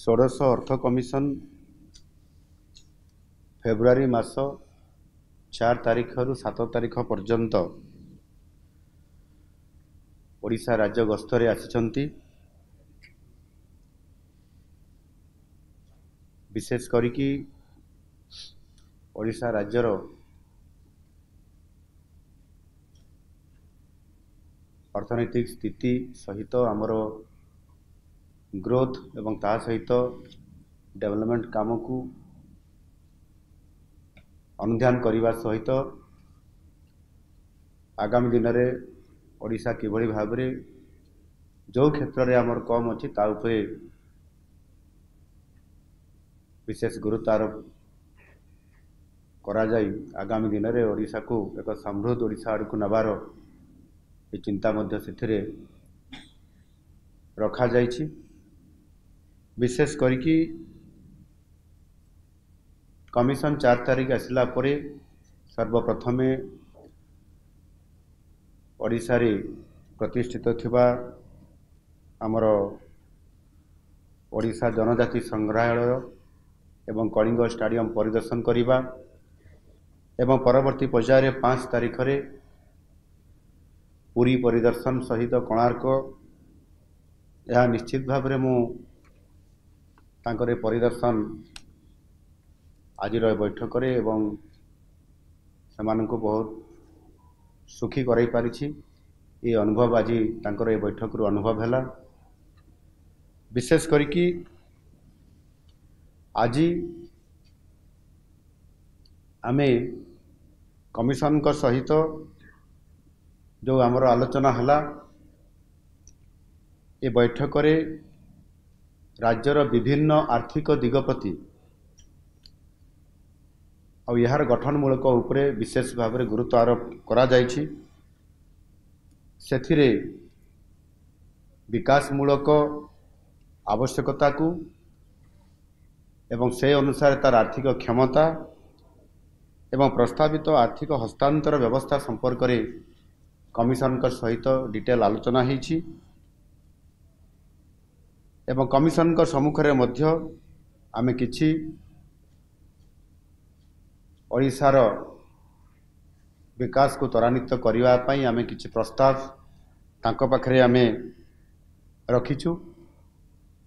षोडश अर्थ commission February मास 4 तारीख रु 7 तारीख पर्यंत ओडिशा राज्य गस्तरे आसिछंती। विशेष करिकी ओडिशा राज्यर अर्थनैतिक स्थिति सहित आमर ग्रोथ एवं ता सहित डेवलपमेंट काम को अनुध्यान करने सहित आगामी दिन में ओडिशा किभली भाव में जो क्षेत्र में आमर कम अच्छी ता उपरे विशेष गुरुत्व आरोप करा जाई आगामी दिन में ओडिशा को एक समृद्ध ओडिशा आड़ को नबार ये चिंता मध्य से रखा जाइछि। विशेष करिकी कमिशन 4 तारीख आसला परे सर्वप्रथम ओडिशा रे प्रतिष्ठित थिबा आमर ओडिशा जनजाति संग्रहालय एवं कलिंग स्टाडियम परिदर्शन करिबा एवं परवर्ती पर्याय 5 तारीख रे पुरी परिदर्शन सहित कोणार्क यह निश्चित भाव में मु तांकरे परिदर्शन आज बैठक एवं सेमानंको बहुत सुखी कराई पारिछि। ये अनुभव आज तांकर ये बैठक रु अनुभव हैला। विशेष करिकी आज आमे कमिशन को सहित जो आमर आलोचना हला ये बैठक रे राज्यर विभिन्न आर्थिक दिग प्रति और यार गठनमूलक उपरे विशेष भाव में गुरुत्व आरोप करा जाइछि। सेथिरे विकासमूलक आवश्यकता को एवं से अनुसार तार आर्थिक क्षमता एवं प्रस्तावित आर्थिक हस्तांतर व्यवस्था संपर्क में कमिशन का सहित डिटेल आलोचना होइछि एवं कमिशन का सम्मुख में मध्य आमे किछि ओडिशार विकास को त्वरान्वित करबा पई आमे किछि प्रस्ताव तांको पाखरे आमे रखिछु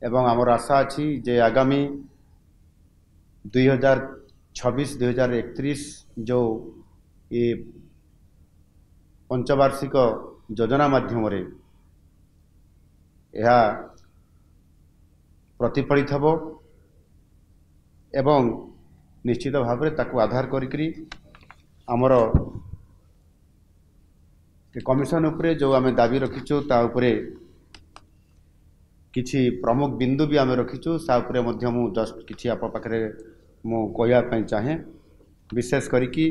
एवं आमर आशा अछि जे आगामी 2026-2031 जो ये पंचवार्षिक योजना माध्यम रे यह प्रतिफलित हबो एवं निश्चित भाव में ताकू आधार करी आमर कमिशन उपरे जो आमे दाबी रखिचु ता उपरे किछि प्रमुख बिंदु भी आमे रखिचु सा उपरे मध्य मु जस्ट किछि आप पाखरे मु कहया पई चाहे। विशेष करिकी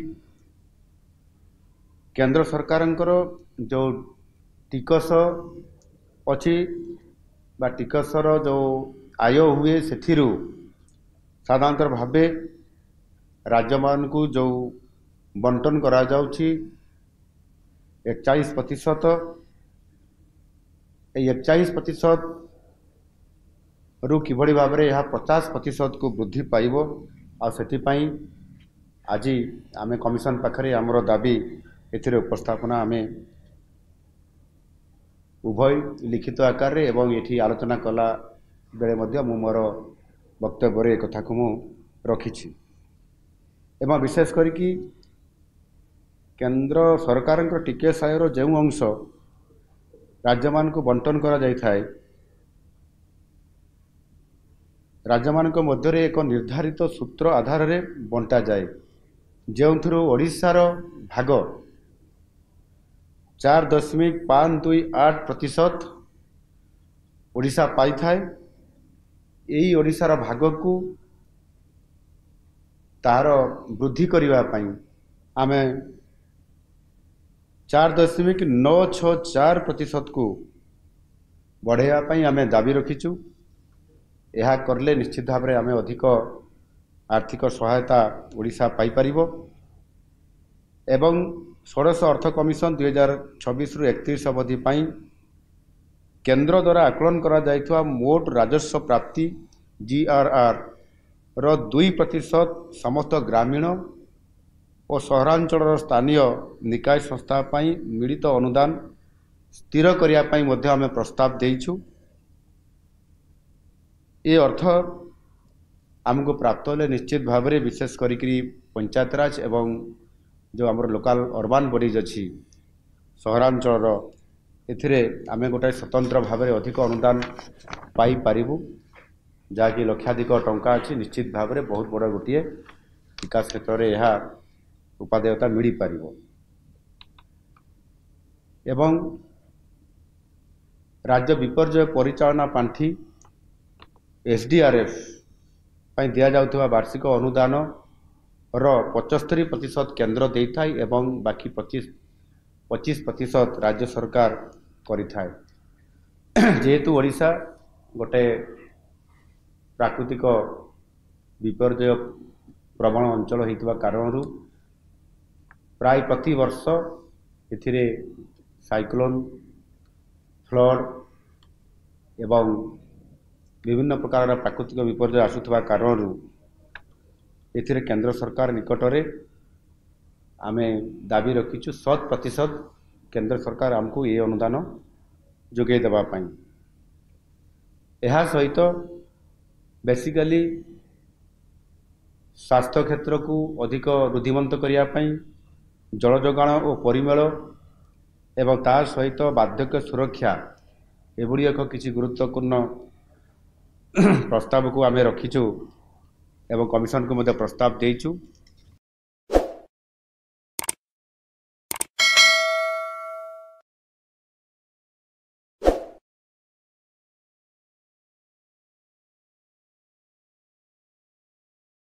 केंद्र सरकारंकर जो टिकस अच्छी बा टिकसर जो आय हुए सेथिरु साधारणतः भावे राज्य मान को जो बंटन करा जाउछि 41%। 41% रु किभली भाव में यह 50% को वृद्धि पाइब आ सेथिपाई आज आमे कमिशन पाखरे आमर दाबी एथिरे उपस्थापना आमे उभय लिखित आकार रे एवं एठी आलोचना कला बेले मध्य मु मोर वक्तव्य रे कथा को मु रखिछि एवं विशेष करिकी केंद्र सरकार टिकेस आयर जो अंश राज्य मान को बंटन करा जाय थाए राज्य मान मध्य रे एक निर्धारित सूत्र आधार रे बंटा जाए जो ओडिशार भाग 4.528% ओडिशा पाई थाए। यही ओडिशार भाग को तार वृद्धि करबा पई आमे 4.964% को बढ़ाइबा पई आमे दाबी रखिचु। यह करले निश्चित भाव में आमे अधिक आर्थिक सहायता ओडिशा पाई परिबो एवं षोडश अर्थ कमिशन 2026-31 अवधि केंद्र द्वारा आकलन करा जाइथवा मोट राजस्व प्राप्ति GRR ର 2% ସମସ୍ତ ଗ୍ରାମୀଣ ଓ ସହରାଞ୍ଚଳର ସ୍ଥାନୀୟ ନିକାୟ ସଂସ୍ଥା ପାଇଁ ମିଳିତ ଅନୁଦାନ ସ୍ଥିର କରିବା ପାଇଁ ମଧ୍ୟ ଆମେ ପ୍ରସ୍ତାବ ଦେଇଛୁ। ଏ ଅର୍ଥ ଆମକୁ ପ୍ରାପ୍ତ ହେଲେ ନିଶ୍ଚିତ ଭାବରେ ବିଶେଷ କରିକି ପଞ୍ଚାୟତରାଜ ଏବଂ ଯେଉଁ ଆମର ଲୋକାଲ ଅର୍ବାନ ବଡିଜ୍ ଅଛି ସହରାଞ୍ଚଳର ଏଥିରେ ଆମେ ଗୋଟାଏ ସ୍ୱତନ୍ତ୍ର ଭାବରେ ଅଧିକ ଅନୁଦାନ ପାଇପାରିବୁ, ଯାହାକି ଲକ୍ଷାଧିକ ଟଙ୍କା ଅଛି। ନିଶ୍ଚିତ ଭାବରେ ବହୁତ ବଡ଼ ଗୋଟିଏ ବିକାଶ କ୍ଷେତ୍ରରେ ଏହା ଉପାଦେୟତା ମିଳିପାରିବ। ଏବଂ ରାଜ୍ୟ ବିପର୍ଯ୍ୟୟ ପରିଚାଳନା ପାଣ୍ଠି SDRF ପାଇଁ ଦିଆଯାଉଥିବା ବାର୍ଷିକ ଅନୁଦାନର 75% କେନ୍ଦ୍ର ଦେଇଥାଏ ଏବଂ ବାକି 25% ରାଜ୍ୟ ସରକାର କରିଥାଏ। ଯେହେତୁ ଓଡ଼ିଶା ଗୋଟେ ପ୍ରାକୃତିକ ବିପର୍ଯ୍ୟୟ ପ୍ରବଣ ଅଞ୍ଚଳ ହୋଇଥିବା କାରଣରୁ ପ୍ରାୟ ପ୍ରତିବର୍ଷ ଏଥିରେ ସାଇକ୍ଲୋନ, ଫ୍ଲଡ୍ ଏବଂ ବିଭିନ୍ନ ପ୍ରକାରର ପ୍ରାକୃତିକ ବିପର୍ଯ୍ୟୟ ଆସୁଥିବା କାରଣରୁ ଏଥିରେ କେନ୍ଦ୍ର ସରକାର ନିକଟରେ ଆମେ ଦାବି ରଖିଛୁ 100% କେନ୍ଦ୍ର ସରକାର ଆମକୁ ଏ ଅନୁଦାନ ଯୋଗାଇ ଦେବା ପାଇଁ। ଏହା ସହିତ ବେସିକାଲି ସ୍ୱାସ୍ଥ୍ୟ କ୍ଷେତ୍ରକୁ ଅଧିକ ବୃଦ୍ଧିମନ୍ତ କରିବା ପାଇଁ ଜଳ ଯୋଗାଣ ଓ ପରିମଳ ଏବଂ ତା ସହିତ ବାର୍ଦ୍ଧକ୍ୟ ସୁରକ୍ଷା ଏଭଳି ଏକ କିଛି ଗୁରୁତ୍ୱପୂର୍ଣ୍ଣ ପ୍ରସ୍ତାବକୁ ଆମେ ରଖିଛୁ ଏବଂ କମିଶନକୁ ମଧ୍ୟ ପ୍ରସ୍ତାବ ଦେଇଛୁ।